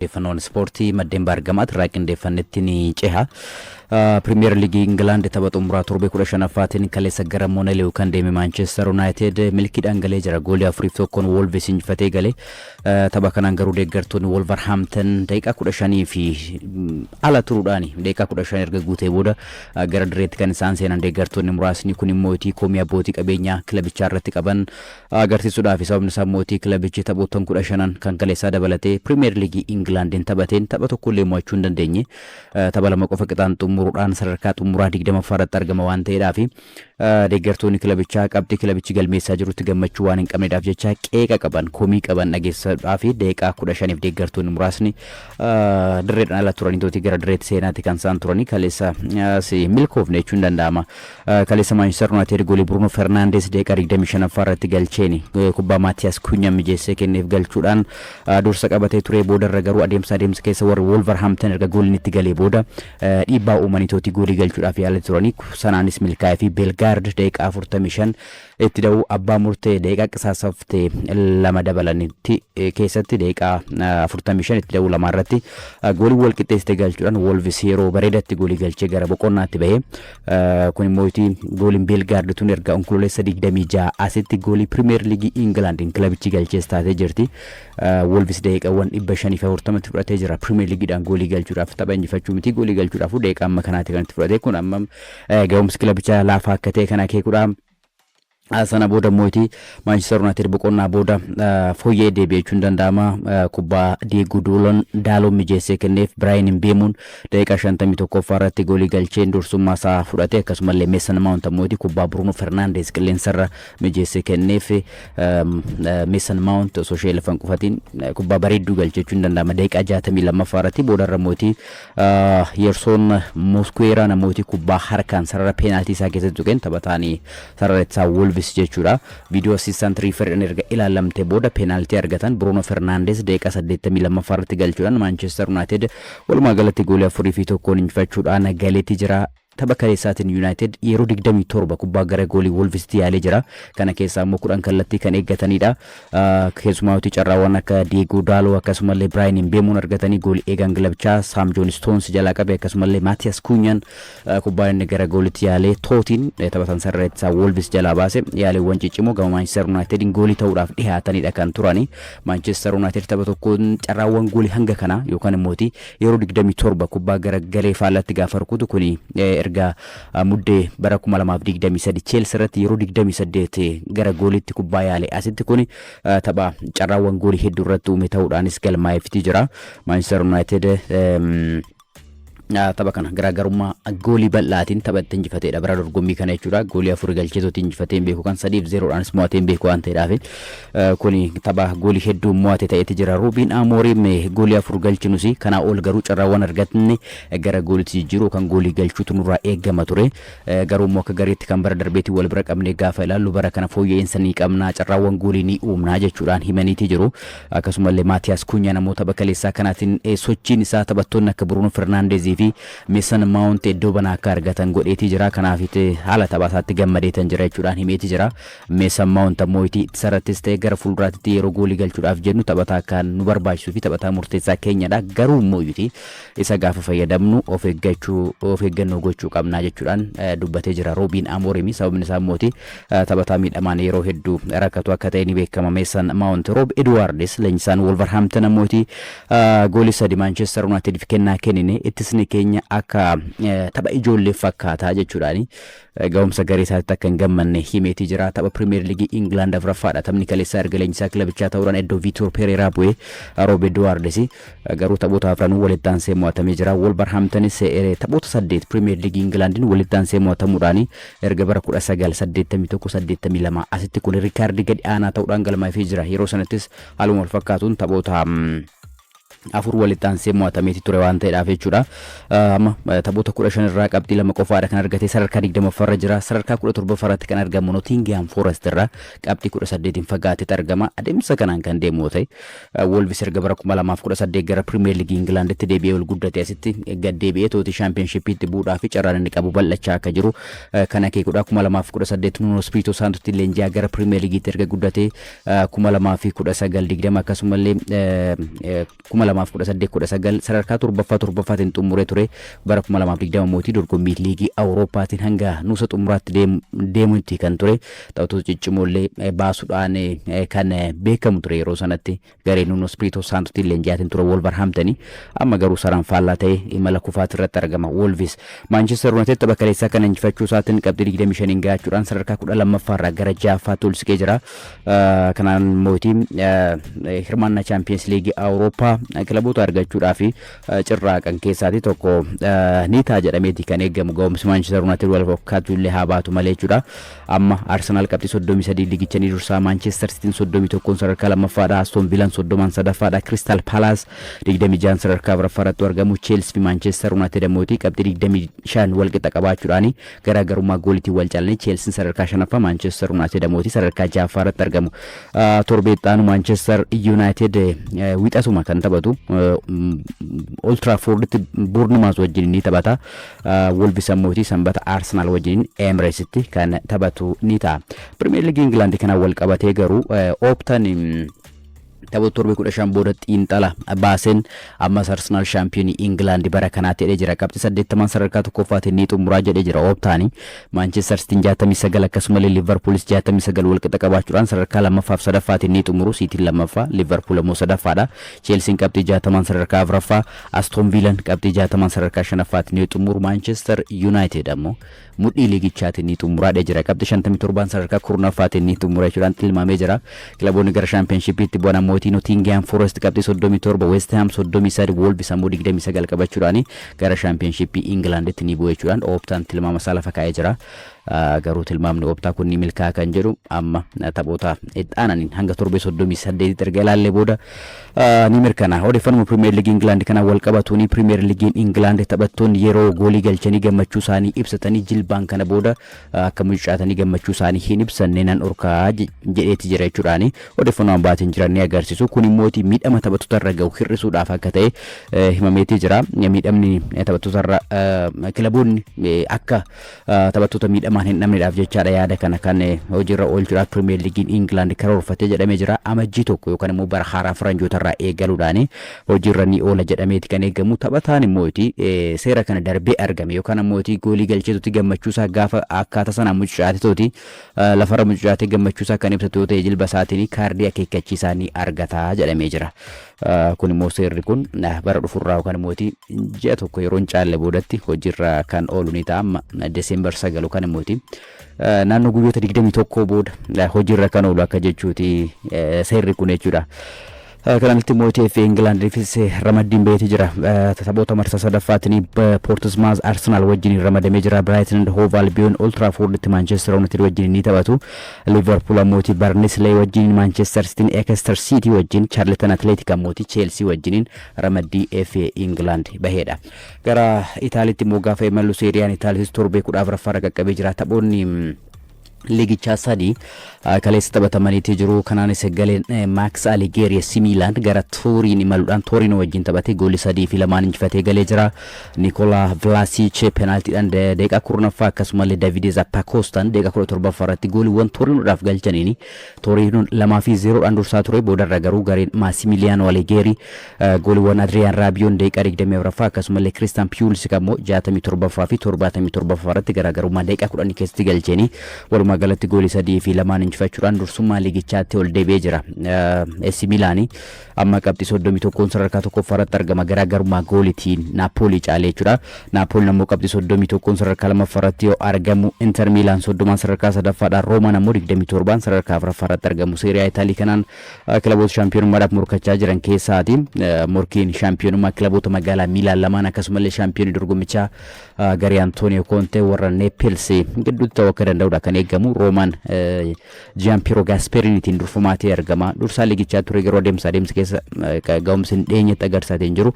Deeffannoon ispoortii maddeen baargamaatti irraa qindeeffannetti ni ceha. Premier League England tapha xumuraa torbee 15ffaatiin kaleessa gara Monalee kan deeme Manchester United milkiidhaan galee jira. Goolii 4-1 Wolves injifatee galee tapha kanaan garuu deeggartoonni Wolverhampton daqiiqaa 15 fi ala turuudhaan daqiiqaa 15 erga guutee booda gara direetti kan isaan seenan deeggartoonni muraasni kun immoo komii abbootii qabeenyaa kilabichaa irratti qaban agarsiisuudhaaf sababni isaa mootii kilabichi taphoota 15 kan kaleessaa dabalatee Premier League Englandin taphateen tapha tokkollee mo'achuu hin dandeenye tapha lama qofa qixaan xumuruudhaan sadarkaa xumuraa 20ffaarratti argama waan ta'eedhaaf deeggartoonni kilabichaa qabxii kilabichi galmeessaa jirutti gammachuu waan hin qabneedhaaf jecha qeeqa qaban komii qaban dhageessuudhaaf daqiiqaa 15 fi deeggartoonni muraasni dirreedhaan ala turanii gara direetti seenaatti kan isaan turanii kaleessa milkoofne jechuun danda'ama. Kaleessa Manchester United goolii Bruno Fernandes daqiiqaa 25ffaarratti galcheeni kubbaa Matthias Cunha mijeessee kenneef galchuudhaan dursa qabatee ture boodarra garuu adeemsa keessa warri Wolverhampton erga gooliin itti galee booda dhiibbaa uumaniitooti goolii galchuudhaaf yaalaa turanii sanaanis milkaa'ee fi Belgaard daqiiqaa 45 itti da'uu abbaa murtee daqiiqaa qisaasaftee lama dabalanitti keessatti daqiiqaa 45 itti da'uu lamaarratti goolii wal qixxeessitee galchuudhaan Wolves yeroo bareedatti goolii galchee gara boqonnaatti bahee kun immoo gooliin Belgaard tun erga onkololeessa 26 asitti goolii Premier League Englandin kilabichi galchees taatee jirti. Wolves daqiiqaawwan 540 fudhatee jira Premier League'dhaan goolii galchuudhaaf tapha injifachuu miti goolii galchuudhaaf daqiiqaa amma kanaatti kan itti fudhate kun amma ga'umsi kilabichaa laafaa akka ta'e kana keekuudhaan sana booda mootii Manchester United boqonnaa booda fooyyee deebi'achuun danda'ama kubbaa Diego Dalot mijeessee kenneef Brian Mbeumoon daqiiqaa 51ffaarratti goolii galchee dursummaa isaa fudhate akkasumallee Mason Mount mootii kubbaa Bruno Fernandes qilleensarra mijeessee kenneef Mason Mount osoo ishee lafan qufatiin kubbaa bareedduu galcheechuun danda'ama daqiiqaa 62ffaarratti boodarra mootii Yerson Mosquera mootii kubbaa harkaan sarara peenaaltii isaa keessatti tuqeen taphataanii sarara Wolves jechuudha. Video assistant referee erga ilaalamte booda penalty argatan Bruno Fernandes daqiiqaa 82ffaarratti galchuudhaan Manchester United walumaa galatti goolii 4-1 injifachuudhaan galeetti jira. Tapha kaleessaatiin United yeroo 27 kubbaa gara goolii Wolves yaalee jira. Kana keessaa immoo 10 kallattii kan eeggatanidha. Keessumaatti carraawwan akka Diego Dalot akkasumallee Brian Mbeumoon argatanii goolii eegan kilabichaa Sam John Stones jalaa qabe akkasumallee Matthias Cunha kubbaa inni gara goolitti yaalee tootiin taphatan sarreetsaa Wolves jalaa baase yaaleewwan ciccimoo gama Manchester Unitedin goolii ta'uudhaaf dhiyaatanidha kan turani. Manchester United tapha tokkoon carraawwan goolii hanga kana yookaan immoo yeroo 27 kubbaa gara galee faallatti gaafa rukutu kuni erga muddee bara 2023 Chelsea irratti yeroo 28 gara goolitti kubbaa yaale asitti kun tapha carraawwan goolii hedduu irratti uume ta'uudhaanis galmaa'eefti jira. Manchester United tapha kana garaagarummaa goolii bal'aatiin taphatti injifateedha bara dorgommii kana jechuudha. Goolii 4 galcheetti injifateen beeku kan 3-0dhaanis mo'ateen beeku waan ta'eedhaaf kun tapha goolii hedduu mo'ate ta'etti jira. Ruben Amorim goolii 4 galchinus kana ol garuu carraawwan argatne gara goolitti jijjiiruu kan goolii galchuutu nurraa eegama ture. Garuu immoo akka gareetti kan bara darbeetti wal bira qabnee gaafa ilaallu bara kana fooyya'insa ni qabna carraawwan goolii ni uumna jechuudhaan himaniiti jiru. Akkasumallee Matthias Cunha namoota bakaleessaa kanaatiin sochiin isaa taphattoonni akka Bruno Fernandes fi Mason Mount iddoo banaa akka argatan godheeti jira. Kanaaf haala taphasaatti gammadeetan jira jechuudhaan himeeti jira. Mason Mount ammoo sarrattis ta'e gara fuulduraatti yeroo goolii galchuudhaaf jennu taphataa akka nu barbaachisuu fi taphataa murteessaa keenyadha. Garuu immoo isa gaafa fayyadamnu of eeggannoo gochuu qabna jechuudhaan dubbatee jira Ruben Amorim. Sababni isaa immoo taphataa miidhamaan yeroo hedduu rakkatu akka ta'e ni beekama Mason Mount. Rob Edwards leenjisaan Wolverhampton ammoo goolii 3 Manchester United fi kennaa kennine ittisni keenya akka tapha ijoollee fakkaataa jechuudhaani ga'umsa garee isaatti akka hin gammanne himeeti jira. Tapha Premier League England afraffaadha taphni kaleessaa erga leenjisaa kilabichaa ta'uudhaan iddoo Vitor Pereira bu'ee Rob Edwards garuu taphoota afranuu walitti aansee mo'atamee jira. Wolverhamptonis taphoota 8 Premier League Englandin walitti aansee mo'atamuudhaan erga bara 1981-82 asitti kun riikaardii gadi aanaa ta'uudhaan galmaa'ee jira. Yeroo sanattis haaluma wal fakkaatuun taphoota afur walitti aansee mo'atameeti ture waan ta'eedhaaf jechuudha. Amma taphoota 15 irraa qabxii lama qofaadha kan argate sadarkaa 20ffaarra jira. Sadarkaa 17ffaarratti kan argamu Nottingham Forest irraa qabxii 18 fagaateetti argama. Adeemsa kanaan kan deemu ta'e Wolves erga bara 2018 gara Premier League Englanditti deebi'ee ol guddate asitti gad deebi'ee tooti Championship'itti bu'uudhaa fi carraan inni qabu bal'achaa akka jiru kan akeekudha. 2018 Nuno Espirito Santotti leenji'aa gara Premier League'itti erga guddate 2019 akkasumallee 2018 sadarkaa torbaffaatti xumuree ture bara 2020 mootii dorgommii liigii Awurooppaatiin hanga nuusa xumuraatti deemuutti kan ture taphattoota ciccimoollee baasuudhaan kan beekamu ture yeroo sanatti garee Nuno Espirito Santotiin leenjaatiin ture Wolverhampton amma garuu saraan faallaa ta'e imala kufaatti irratti argama Wolves. Manchester United tapha kaleessaa kan injifachuu isaatiin qabxii 25 gaachuudhaan sadarkaa 12ffaarraa gara 6ffaatti ol siqee jira. Kanaan mootii hirmaannaa Champions League Awurooppaa kilaboota argachuudhaaf cirraaqan keessaati tokko ni ta'a jedhameeti kan eegamu ga'umsi Manchester United wal fakkaatu illee haa baatu malee jechuudha. Amma Arsenal qabxii 33 liigicha ni dursaa, Manchester City 31 sadarkaa 2ffaadha, Aston Villa 30 sadaffaadha, Crystal Palace 26 sadarkaa 4ffaarratti argamu, Chelsea fi Manchester United mootii qabxii 25 wal qixa qabaachuudhaan garaagarummaa gooliitiin wal caalanii Chelsea sadarkaa 5ffaa, Manchester United mootii sadarkaa 6ffaarratti argamu. Torbeexxaanu Manchester United wixasuma kan taphatu Old Trafford Bournemouth wajjin ni taphata. Wolves mootii sanbata Arsenal wajjin Emiratesitti kan taphatu ni ta'a. Premier League England kana wal qabatee garuu Optan tapha torbe 15 booda xiinxala baaseen amma Arsenal shaampiyoonii England bara kanaatti jedhee jira. Qabxii 80 sadarkaa tokkoffaatiin ni xumuraa jedhee jira Optaani. Manchester City 69 akkasumallee Liverpool 69 wal qixa qabaachuudhaan sadarkaa 2ffaaf sadaffaatiin ni xumuru. City 2ffaa, Liverpool immoo sadaffaadha. Chelsea qabxii 60 sadarkaa 4ffaa, Aston Villa qabxii 60 sadarkaa 5ffaatiin ni xumuru. Manchester United ammoo mudhii liigichaatiin ni xumuraadha jira. Qabxii 57 sadarkaa 10ffaatiin ni xumura jechuudhaan tilmaamee jira. Kilaboonni gara shaampiyoonshipiitti bu'an Nottingham Forest qabxii 37, West Ham 33, Wolves ammoo 29 qabachuudhaan gara shaampiyoonshippii Englanditti ni bu'e jechuudhaan Optaan tilmaama isaa lafa kaa'ee jira. Garuu tilmaamni Optaa kun ni milkaa kan jedhu amma taphoota ittaananiin hanga torbe 38 erga ilaallee booda ni mirkana. Odeeffannoo Premier League England kana wal qabatuuni Premier League England taphattoonni yeroo goolii galchanii gammachuu isaanii ibsatanii jilbaan kana booda akka mucaatanii gammachuu isaanii hin ibsanne nan orkaa jedheeti jira jechuudhaan odeeffannoo baatiin jiran ni agarsiisu. Kun immoo miidhama taphattoota irra ga'u hir'isuudhaaf akka ta'e himameetii jira. Miidhamni taphattoota irra kilaboonni akka taphattoota miidhamaan hin dhabneedhaaf jechaadha yaada kana kan hojiirra oolchuudhaaf Premier League England karoorfatee jedhamee jira. Amajjii tokko yookaan immoo bara haaraa faranjoota irraa eegaluudhaan hojiirra ni oola jedhameeti kan eegamu. Taphataan immoo seera kana darbee argame yookaan immoo goolii galcheetutti gammachuusaa gaafa akkaataa sana muccaatitooti lafarra muccaatee gammachuusaa kan ibsatu yoo ta'e jilba isaatiin kaardii akeekkachiisaa ni argata jedhamee jira. Kun immoo seerri kun bara dhufurraa yookaan immoo ji'a tokko yeroo hin caalle boodatti hojiirra kan oolu ni ta'a. Amma Desembar 9 kan immoo naannoo guyyoota 21 booda hojiirra kan oolu akka jechuuti seerri kun jechuudha. Kanatti mootii fi Englandiifis ramaddiin beeti jira. Taphoota marsaa sadaffaatiin Portsmouth Arsenal wajjin ramadamee jira. Brighton and Hove Albion Old Trafford Manchester United wajjin ni taphatu. Liverpool mootii Barnsley wajjin, Manchester City Exeter City wajjin, Charlton Athletic mootii Chelsea wajjin ramaddii FA England baheedha. Gara Itaaliitti immoo gaafa imallu seeriyaan Itaaliis torbee 14 qaqqabee jira. Taphoonni liigichaa sadii kaleessa taphatamaniitii jiru. Kanaanis galeen Max Allegri AC Milan gara Turin imaluudhaan Torino wajjin taphatee goolii 3-2 injifatee galee jira. Nicola Vlasic penaltiidhaan daqiiqaa 10ffaa akkasumallee Davide Zappacoostaan daqiiqaa 17ffaa irratti gooliiwwan Torinoodhaaf galchaniini Torinoon 2-0 dursaa ture. Boodarra garuu gareen Massimiliano Allegri gooliiwwan Adrian Rabion daqiiqaa 24ffaa akkasumallee Christian Pulisic ammoo 67ffaa fi 77ffaa irratti garaagarummaa daqiiqaa 10 keessatti galchanii galatti goolii 3-2 injifachuudhaan dursummaa liigichaatti ol deebi'ee jira. AC Milan amma qabxii 31 sadarkaa tokkoffaarratti argama. Garaagarummaa gooliitiin Napoli caalee jechuudha. Napoli ammoo qabxii 31 sadarkaa lammaffaarratti yoo argamu. Inter Milan 30 sadarkaa sadaffaadhaan, Roomaan ammoo 27 sadarkaa afuraffaarratti argamu. Seerii Itaalii kanaan kilaboota shaampiyoonummaadhaaf morkachaa jiran keessaati. Morkiin shaampiyoonummaa kilaboota magaalaa Milaan lamaan akkasumallee shaampiyoonii dorgommichaa garee Antonio Conte warra Naples gidduutti ta'uu akka danda'udha kan eegamu. Roomaan Gianpiero Gasperinitiin durfumaatee argama. Dursaa liigichaa ture yeroo adeemsa keessa ga'umsi hin dheenyetti agarsiisaatiin jiru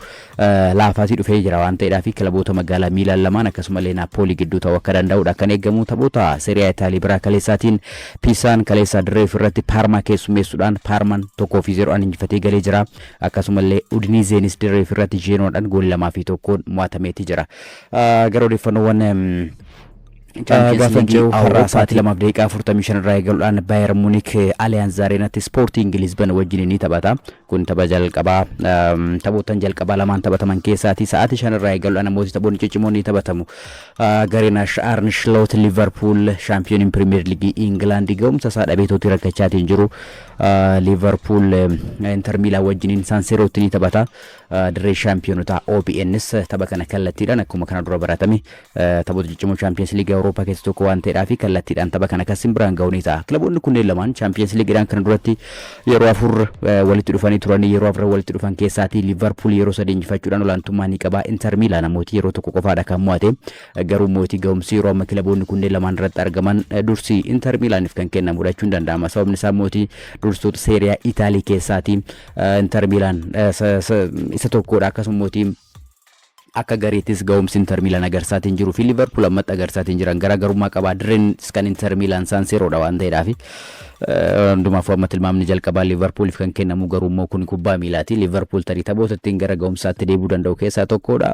laafaatii dhufee jira waan ta'eedhaaf kilaboota magaalaa Milaan lamaan akkasumallee Naapoli gidduu ta'uu akka danda'udha kan eegamu. Taphoota Seerii Itaalii biraa kaleessaatiin Pisaan kaleessaa dirree ofirratti Parma keessummeessuudhaan Parmaan 1-0 injifatee galee jira. Akkasumallee Udinizeenis dirree ofirratti Genoodhaan goolii 2-1 mo'atameetii jira. Gara odeeffannoowwan Champions League har'a sa'aatii 2:45 irraa eegaluudhaan Bayern Munich Allianz Arenaatti Sporting Lisbon wajjin ni taphata. kun tapha jalqabaa taphoota jalqabaa lamaan taphataman keessaati sa'aatii 5 irraa eegalu namooti taphoonni ciccimoon ni taphatamu gareen Arne Slot Liverpool Champions Premier League England ga'umsa isaa dhabeetootti rakkachaatiin jiru Liverpool Inter Milan wajjiniin San Sirotti ni taphata dirree shaampiyoonota OBNs tapha kana kallattiidhaan akkuma kana dura baratame taphoota ciccimoo Champions League Europa keessa tokko waan ta'eedhaaf kallattiidhaan tapha kana kasin biraan ga'uu ni ta'a kilaboonni kunneen lamaan Champions League dhaan kana duratti yeroo afur walitti dhufanii turanii yeroo afur walitti dhufan keessaati Liverpool yeroo 3 injifachuudhaan olaantummaa ni qaba Inter Milan mootii yeroo tokko qofaadha kan mo'ate garuu mootii ga'umsi yeroo amma kilaboonni kunneen lamaan irratti argaman dursi Inter Milaniif kan kennamu jechuun danda'ama sababni isaa mootii durstoota Serie A Italy keessaati Inter Milan isa tokkodha akkasuma mootii akka gareetis ga'umsi Inter Milan agarsaatiin jiru fi Liverpool amma agarsaatiin jiran garaagarummaa qaba dirreen kan Inter Milan San Siroodha waan ta'eedhaaf hundumaaf amma tilmaamni jalqabaa Liverpooliif kan kennamu garuu immoo kun kubbaa miilaati Liverpool tarii taphoota ittiin gara ga'umsaatti deebi'uu danda'u keessaa tokkodha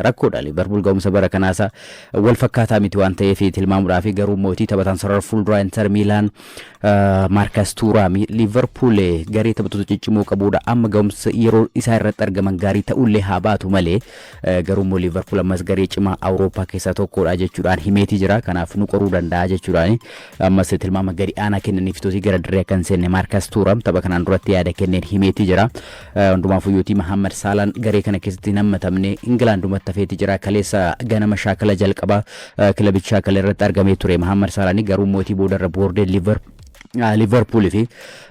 rakkoodha Liverpool ga'umsa bara kanaasa wal fakkaataa miti waan ta'eef tilmaamuudhaaf garuu mootii taphatan sarara fuulduraa Inter Milan Marcus Thuram Liverpool garee taphattoota ciccimoo qabuudha amma ga'umsa yeroo isaa irratti argaman gaarii ta'ullee haa baatu malee garuu immoo Liverpool ammas garee cimaa Awurooppaa keessaa tokkodha jechuudhaan himeetii jira kanaaf nu qoruu danda'a jechuudhaan ammas tilmaama gadi aanaa kennaniif gara dirree kan seenne Marcus Thuram tapha kanaan duratti yaada kenneen himeetii jira hundumaaf iyyuu Mohamed Salah garee kana keessatti nammatamne Ingilandumatti hafeetii jira kaleessa ganama shaakala jalqabaa kilabicha shaakala irratti argamee ture Mohamed Salah garuu mootii boodarra boordee Liverpool fi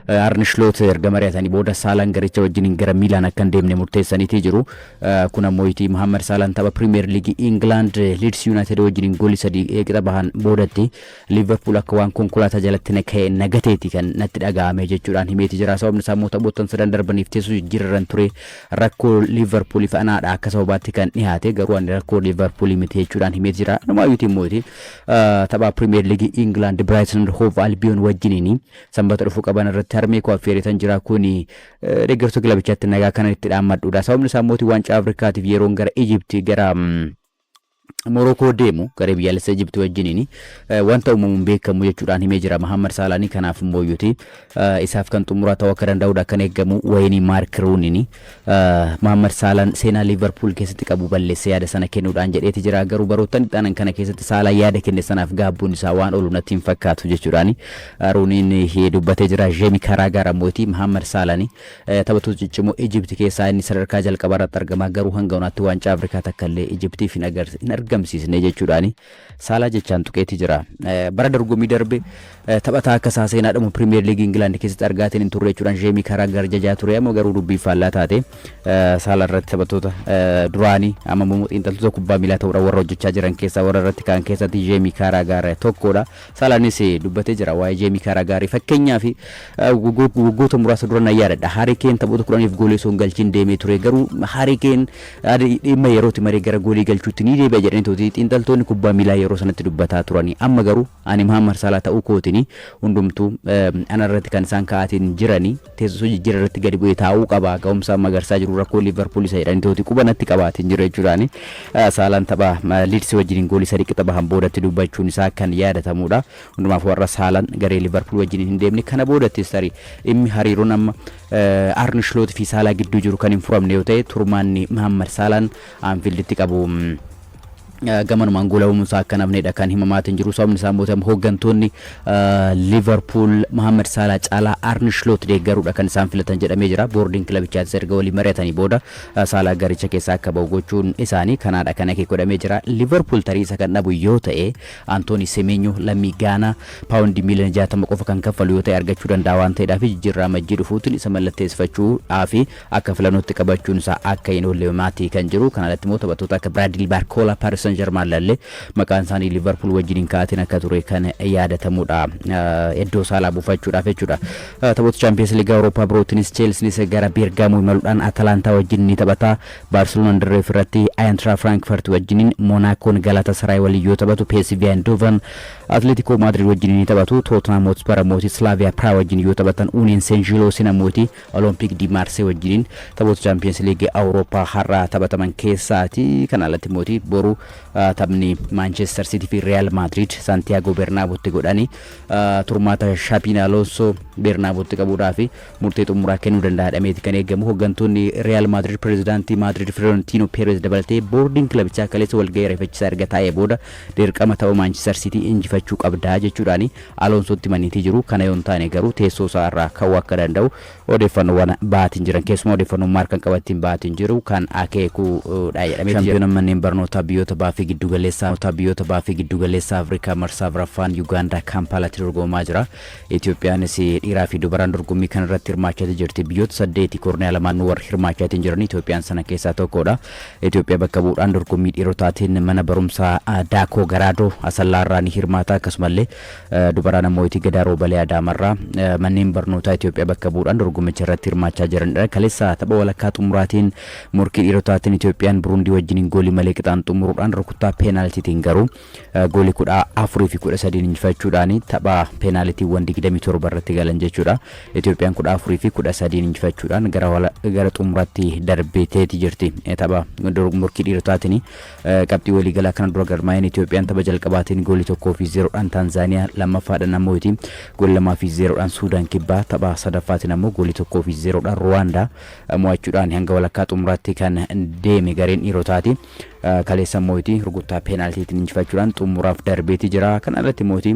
Arne Slot erga mari'atanii booda Salah garicha wajjin gara Milan akkan deemne murteessaniitii jiru kun ammoo Mohamed Salah tapha Premier League England Leeds United wajjin goolii 3 eegita bahan boodatti Liverpool akka waan konkolaataa jalatti naka'e nagateeti kan natti dhaga'ame jechuudhaan himeeti jira sababni isaa immoo taphoota sadan darbaniif teessoo jijjiirran ture rakkoo Liverpool fanaadha akka sababaatti kan dhiyaate garuu ani rakkoo Liverpool miti jechuudhaan himeeti jira namaayyuuti immoo tapha Premier League England Brighton and Hove Albion wajjin sanbata dhufu qaban irratti harmee koo affeeritan jira kuni deeggartoota kilabichaatti nagaa kana itti dhaammadhuudha sababni isaa mootii waancaa Afrikaatiif yeroo gara Egypt gara Morocco deemu gara biyyaalessa Egypt wajjiniin wanta uumamuun beekamu jechuudhaan himee jira Mohamed Salah kanaaf mooyuuti isaaf kan xumuraa ta'uu akka danda'uudha kan eegamu Wayne Mark Rooney Mohamed Salah seenaa Liverpool keessatti qabu balleessee yaada sana kennuudhaan jedheeti jira garuu baroottan dhaanan kana keessatti Salah yaada kenne sanaaf gaabbuun isaa waan olu natti hin fakkaatu jechuudhaan Rooney dubbatee jira Jamie Carragher mootii Mohamed Salah taphattoota ciccimoo Egypt keessaa inni sadarkaa jalqabaa irratti argama garuu hanga onaatti waancaa Afrikaa takkallee Egyptiif hin argamsiisne jechuudhaan Salah jechaan tuqeeti jira bara dorgommii darbe taphataa akka seenaadhamu Premier League England keessatti argaatiin hin turre jechuudhaan Jamie Carragher jajaa ture ammoo garuu dubbii faallaa taate Salah irratti taphattoota duraanii amma xiinxaltoota kubbaa miilaa ta'uudha warra hojjechaa jiran keessaa warra irratti kaan keessatti Jamie Carragher tokkodha Salahnis dubbatee jira waa'ee Jamie Carragher fakkeenyaaf waggoota muraasa dura na yaadadha Harry Kane taphoota 10 goolii osoo hin galchin deemee ture garuu Harry Kane dhimma yerootti maree gara goolii galchuutti ni deebi'a jedhanii tooti xiinxaltoonni kubbaa miilaa yeroo sanatti dubbataa turani amma garuu ani Mohamed Salah ta'uu kootini hundumtuu ana irratti kan isaan kaa'atiin jirani teessoo jijjiirra irratti gadi bu'ee taa'uu qaba ga'umsa magarsaa jiru rakkoo Liverpool isa jedhanii tooti qubanatti qabaatiin jira jechuudhaan Salah tapha Leeds wajjin goolii 3 qixa bahan boodatti dubbachuun isaa kan yaadatamuudha hundumaaf warra Salah garee Liverpool wajjin hin deemne kana boodattis tarii dhimmi hariiroon amma Arne Slot fi Salah gidduu jiru kan hin furamne yoo ta'e turmaanni Mohamed Salah Anfielditti qabu gamanumaan goolawumuusaa akka namneedha kan himamaatiin jiru sababni isaa mootummaa hooggantoonni Liverpool Mohamed Salah caalaa Arne Slot deeggaruudha kan isaan filatan jedhamee jira boordiin kilabichaatti erga walii mari'atanii booda Salah garicha keessaa akka ba'u gochuun isaanii kanaadha kan akeekodhamee jira Liverpool tarii isa kan dhabu yoo ta'e Anthony Semenyo lammii Gaanaa paawundi miiliyoona 60 qofa kan kaffalu yoo ta'e argachuu danda'a waan ta'eedhaaf jijjiirraa majjii dhufuutiin isa mallatteessifachuudhaaf akka filannootti qabachuun isaa akka hin oolle maatii kan jiru kanalatti immoo taphattoota akka Bradley Barcola Paris Saint-Germain lalle maqaan isaanii Liverpool wajjin kaatiin akka ture kan yaadatamuudha eddoo Salah buufachuudhaaf jechuudha taphoota Champions League Europa birootinis Chelsea gara Bergamo imaluudhaan Atalanta wajjin ni taphata Barcelona dirree irratti Eintracht Frankfurt wajjin Monaco Galatasaray waliin yoo taphatu PSV Eindhoven Atletico Madrid wajjin ni taphatu Tottenham Hotspur mootii Slavia Praha wajjin yoo taphatan Union Saint-Gilloise mootii Olympique de Marseille wajjin taphoota Champions League Europa har'a taphataman keessaati kanalatti mootii boru taphni Manchester City fi Real Madrid Santiago Bernabeutti godhani turmaata Xabi Alonso Bernabeutti qabuudhaa fi murtee xumuraa kennuu danda'ameeti kan eegamu. Hooggantoonni Real Madrid pirezidaantii Madrid Florentino Perez dabalatee boordiin kilabichaa kaleessa walgahii ariifachiisaa erga taa'ee booda dirqama tapha Manchester City injifachuu qabdaa jechuudhaani Alonsootti maniitii jiru. Kana yoon taane garuu teessoo isaa irraa ka'uu akka danda'u odeeffannoowwan baatiin jiran keessumaa odeeffannoon maarkan qabattiin baatiin jiru kan akeekuudha jedhamee shaampiyoona manneen barnootaa biyyoota baafii giddugaleessaa Afrikaa marsaa Afuraffaan Yuugaandaa Kaampaalaatti dorgomaa jira. Itoophiyaanis dhiiraa fi dubaraan dorgommii kan irratti hirmaachaa jirti. Biyyoota 8 Koorniyaa lamaan warra hirmaachaa jiran Itoophiyaan sana keessaa tokkodha. Itoophiyaa bakka bu'uudhaan dorgommii dhiirotaatiin mana barumsaa Daakoo Garaadoo Asallaarraa ni hirmaata. Akkasumallee dubaraan ammoo Gadaaroo Balee Adaamarraa manneen barnootaa Itoophiyaa bakka bu'uudhaan dorgommicha irratti hirmaachaa jiranidha. Kaleessa tapha walakkaa xumuraatiin morkii dhiirotaatiin Itoophiyaan Burundii wajjin goolii malee qixaan xumuruudhaan rukuttaa peenaaltiitiin garuu goolii 14 fi 13 injifachuudhaan tapha peenaaltiiwwan 27 irratti galan jechuudha. Itoophiyaan 14 fi 13 injifachuudhaan gara xumuraatti darbeeteeti jirti. Tapha morkii dhiirotaatiin qabxii walii galaa kana dura galmaa'een Itoophiyaan tapha jalqabaatiin goolii 1 fi 0dhaan Taanzaaniyaa lammaffaadhaan ammoo goolii 2 fi 0dhaan Suudaan kibbaa tapha sadaffaatiin ammoo goolii 1 fi 0dhaan Ruwaandaa mo'achuudhaan hanga walakkaa xumuraatti kan deeme gareen dhiirotaati. Kaleessa mootii rukuttaa peenaaltiitiin injifachuudhaan xumuraaf darbeeti jira. Kana irratti mootii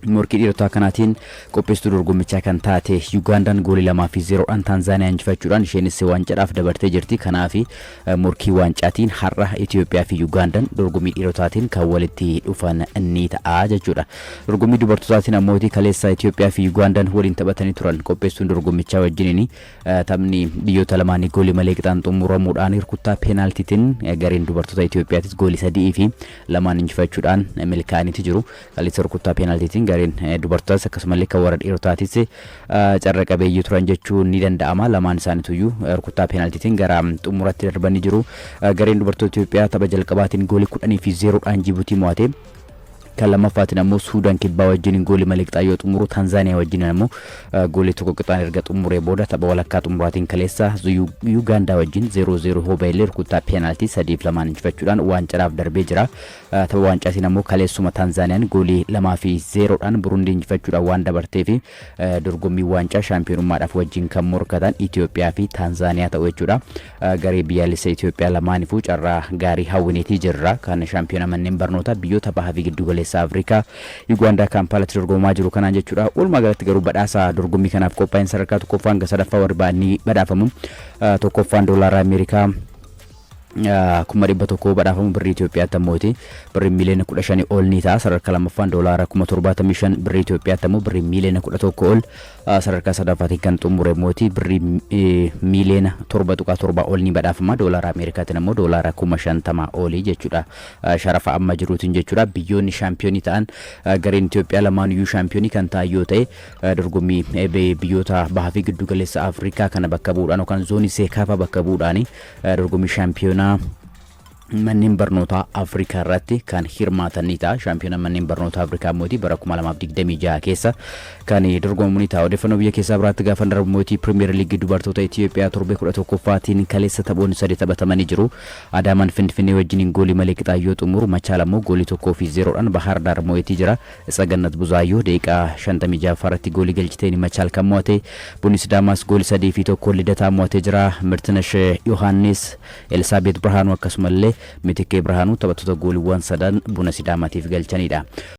morkii dhiirotaa kanaatiin qopheessituu dorgommichaa kan taate Yuugaandaan goolii 2 fi 0dhaan Taanzaaniyaa injifachuudhaan isheenis waancadhaaf dabartee jirti. Kanaaf morkii waancaatiin har'a Itoophiyaa fi Yuugaandaan dorgommii dhiirotaatiin kan walitti dhufan ni ta'a jechuudha. Dorgommii dubartootaatiin ammoo kaleessa Itoophiyaa fi Yuugaandaan waliin taphatanii turan. Qopheessituun dorgommichaa wajjiniin taphni biyyoota lamaanii goolii malee qixaan xumuramuudhaan rukuttaa peenaaltiitiin gareen dubartoota Itoophiyaattis goolii 3 fi 2 injifachuudhaan milkaa'aniiti jiru. Kaleessa rukuttaa peenaaltiitiin gareen dubartootas akkasumallee kan warra dhiirotaatis carra qabeeyyii turan jechuun ni danda'ama. Lamaan isaaniituyyuu rukuttaa peenaaltiitiin gara xumuratti darbanii jiru. Gareen dubartoota Itoophiyaa tapha jalqabaatiin goolii 10 fi 0dhaan Jibuutii mo'ate. Kan lammaffaatiin ammoo Suudaan kibbaa wajjin goolii malee qixaa yoo xumuru Taanzaaniyaa wajjin ammoo goolii 1 qixaan erga xumuree booda tapha walakkaa xumuraatiin kaleessa Yuugaandaa wajjin 0-0 hooba'illee rukuttaa peenaaltii 3-2 injifachuudhaan waancadhaaf darbee jira. Tapha waancaatiin ammoo kaleessuma Taanzaaniyaan goolii 2 fi 0dhaan Burundii injifachuudhaan waan dabarteef dorgommii waancaa shaampiyoonummaadhaaf wajjin kan morkatan Itoophiyaa fi Taanzaaniyaa ta'u jechuudha. Garee biyyaalessa Itoophiyaa lamaaniifuu carraa gaarii hawwineetii jirra. Kan shaampiyoona manneen barnootaa biyyoota bahaa fi giddugaleessa Afrikaa Yuugaandaa Kaampaalaatti dorgomaa jiru kanaan jechuudha. Walumaa galatti garuu badhaasa dorgommii kanaaf qophaa'in sadarkaa tokkoffaan hanga sadaffaa warri ba'anii badhaafamu. Tokkoffaan doolaara Ameerikaa 100,000 badhaafamu birrii Itoophiyaatti ammoo birrii miliyoona 15 ol ni ta'a. Sadarkaa lammaffaan doolaara 75,000 birrii Itoophiyaatti ammoo birrii miliyoona 11 ol. Sadarkaa sadaffaatiin kan xumure mootii birrii miliyoona 7.7 ol ni badhaafama. Doolaara Ameerikaatiin ammoo doolaara 50,000 olii jechuudha. Sharafa amma jiruutiin jechuudha. Biyyoonni shaampiyoonii ta'an gareen Itoophiyaa lamaaniyyuu shaampiyoonii kan ta'an yoo ta'e dorgommii biyyoota bahaa fi giddugaleessa Afrikaa kana bakka bu'uudhaan yookaan zoonii seekaafaa bakka bu'uudhaan dorgommii shaampiyoonaa manneen barnootaa Afrikaa irratti kan hirmaatan ni ta'a. Shaampiyoona manneen barnootaa Afrikaa mootii bara 2026 keessa kan dorgomamu ni ta'a. Odeeffannoo biyya keessaa biraatti gaafa darbu mootii Pirimeer Liigii dubartoota Itoophiyaa torbee 11ffaatiin kaleessa taphoonni 3 taphatamanii jiru. Adaamaan Finfinnee wajjin goolii malee qixaa yoo xumuru Machaal ammoo goolii 1 fi 0dhaan Bahar Daar mo'eetii jira. Sagannat Buzaayyoo daqiiqaa 56 irratti goolii galchiteen Machaal kan mo'ate. Bunni Sidaamas goolii 3 fi 1 Lidataa mo'atee jira. Mirtinesh Yohaannis, Elsaabeet Birhaanuu akkasumallee Mitikee Birhaanuu taphattoota gooliiwwan 3 Buna Sidaamaatiif galchanidha.